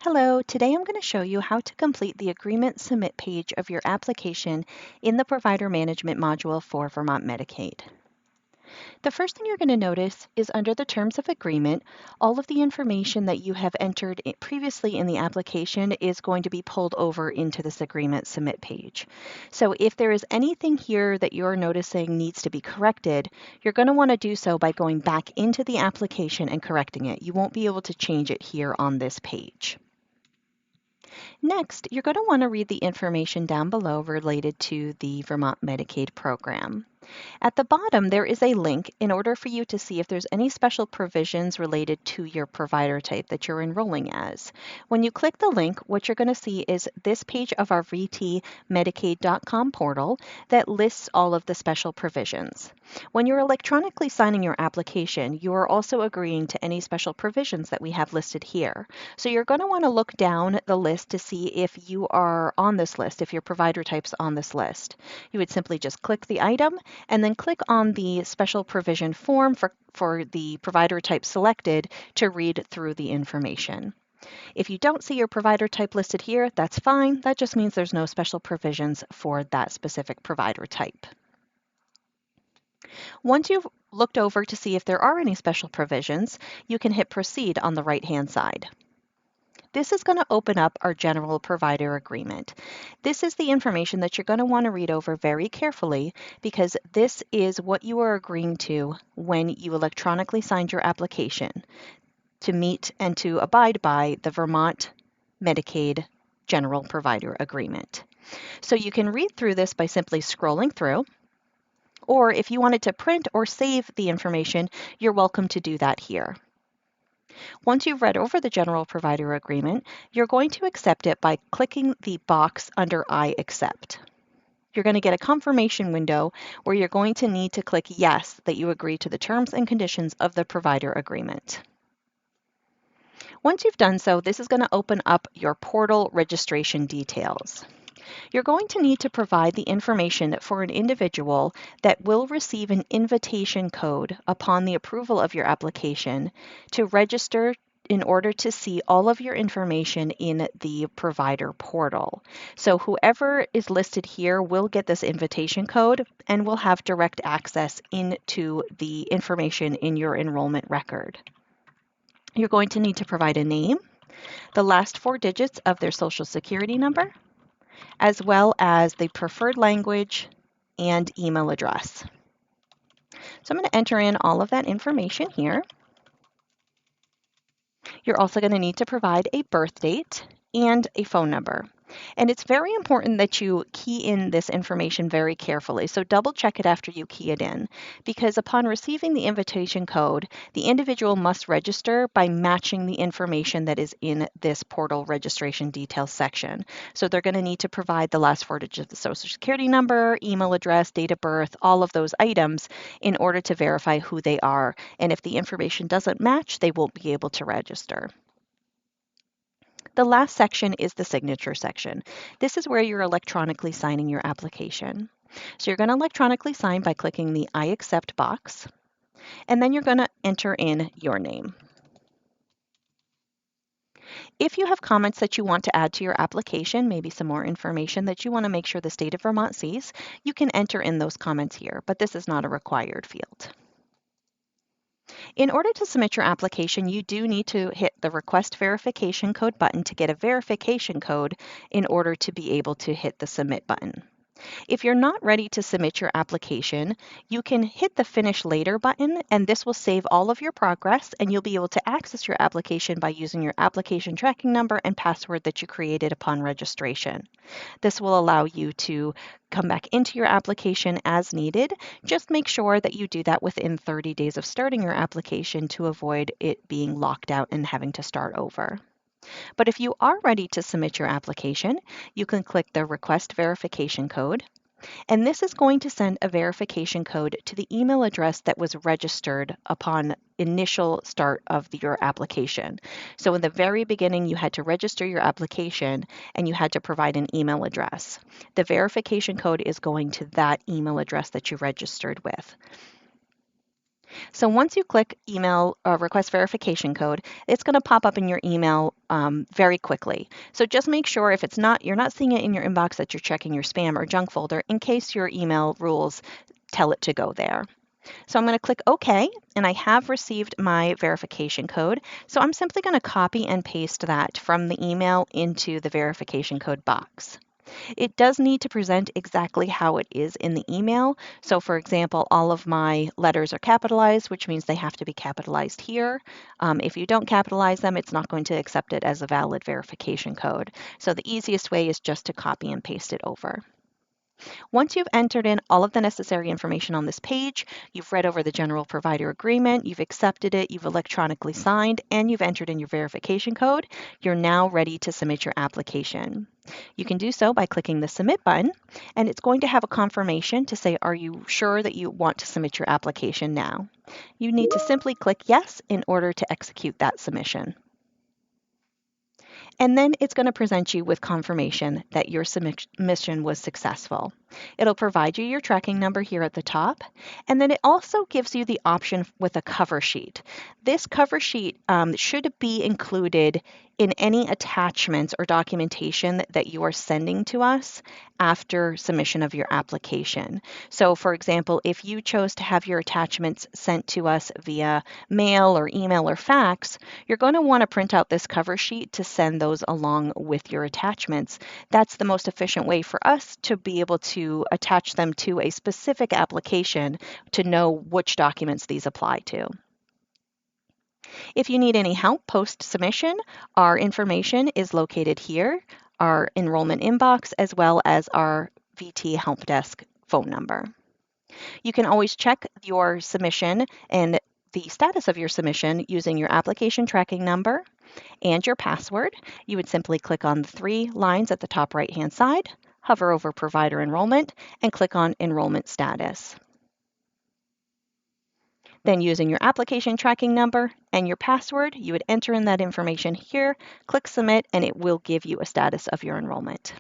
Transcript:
Hello, today I'm going to show you how to complete the Agreement Submit page of your application in the Provider Management module for Vermont Medicaid. The first thing you're going to notice is under the Terms of Agreement, all of the information that you have entered previously in the application is going to be pulled over into this Agreement Submit page. So if there is anything here that you're noticing needs to be corrected, you're going to want to do so by going back into the application and correcting it. You won't be able to change it here on this page. Next, you're going to want to read the information down below related to the Vermont Medicaid program. At the bottom, there is a link in order for you to see if there's any special provisions related to your provider type that you're enrolling as. When you click the link, what you're going to see is this page of our vtmedicaid.com portal that lists all of the special provisions. When you're electronically signing your application, you are also agreeing to any special provisions that we have listed here. So you're going to want to look down the list to see if you are on this list, if your provider type's on this list. You would simply just click the item and then click on the special provision form for the provider type selected to read through the information. If you don't see your provider type listed here, that's fine. That just means there's no special provisions for that specific provider type. Once you've looked over to see if there are any special provisions, you can hit Proceed on the right-hand side. This is going to open up our general provider agreement. This is the information that you're going to want to read over very carefully because this is what you are agreeing to when you electronically signed your application to meet and to abide by the Vermont Medicaid General Provider Agreement. So you can read through this by simply scrolling through, or if you wanted to print or save the information, you're welcome to do that here. Once you've read over the General Provider Agreement, you're going to accept it by clicking the box under I accept. You're going to get a confirmation window where you're going to need to click yes that you agree to the terms and conditions of the provider agreement. Once you've done so, this is going to open up your portal registration details. You're going to need to provide the information for an individual that will receive an invitation code upon the approval of your application to register in order to see all of your information in the provider portal. So whoever is listed here will get this invitation code and will have direct access into the information in your enrollment record. You're going to need to provide a name, the last 4 digits of their social security number, as well as the preferred language and email address. So I'm going to enter in all of that information here. You're also going to need to provide a birth date and a phone number. And it's very important that you key in this information very carefully. So double check it after you key it in, because upon receiving the invitation code, the individual must register by matching the information that is in this portal registration details section. So they're going to need to provide the last 4 digits of the social security number, email address, date of birth, all of those items in order to verify who they are. And if the information doesn't match, they won't be able to register. The last section is the signature section. This is where you're electronically signing your application. So you're going to electronically sign by clicking the I accept box, and then you're going to enter in your name. If you have comments that you want to add to your application, maybe some more information that you want to make sure the state of Vermont sees, you can enter in those comments here, but this is not a required field. In order to submit your application, you do need to hit the Request Verification Code button to get a verification code in order to be able to hit the Submit button. If you're not ready to submit your application, you can hit the Finish Later button, and this will save all of your progress, and you'll be able to access your application by using your application tracking number and password that you created upon registration. This will allow you to come back into your application as needed. Just make sure that you do that within 30 days of starting your application to avoid it being locked out and having to start over. But if you are ready to submit your application, you can click the Request Verification Code, and this is going to send a verification code to the email address that was registered upon initial start of your application. So in the very beginning, you had to register your application and you had to provide an email address. The verification code is going to that email address that you registered with. So once you click email request verification code, it's going to pop up in your email very quickly. So just make sure if you're not seeing it in your inbox, that you're checking your spam or junk folder in case your email rules tell it to go there. So I'm going to click OK, and I have received my verification code. So I'm simply going to copy and paste that from the email into the verification code box. It does need to present exactly how it is in the email. So for example, all of my letters are capitalized, which means they have to be capitalized here. If you don't capitalize them, it's not going to accept it as a valid verification code. So the easiest way is just to copy and paste it over. Once you've entered in all of the necessary information on this page, you've read over the general provider agreement, you've accepted it, you've electronically signed, and you've entered in your verification code, you're now ready to submit your application. You can do so by clicking the Submit button, and it's going to have a confirmation to say, are you sure that you want to submit your application now? You need to simply click Yes in order to execute that submission. And then it's going to present you with confirmation that your submission was successful. It'll provide you your tracking number here at the top, and then it also gives you the option with a cover sheet. This cover sheet should be included in any attachments or documentation that you are sending to us after submission of your application. So for example, if you chose to have your attachments sent to us via mail or email or fax, you're going to want to print out this cover sheet to send those along with your attachments. That's the most efficient way for us to be able to attach them to a specific application to know which documents these apply to. If you need any help post-submission, our information is located here, our enrollment inbox, as well as our VT Help Desk phone number. You can always check your submission and the status of your submission using your application tracking number and your password. You would simply click on the 3 lines at the top right-hand side, hover over Provider Enrollment, and click on Enrollment Status. Then using your application tracking number and your password, you would enter in that information here, click Submit, and it will give you a status of your enrollment.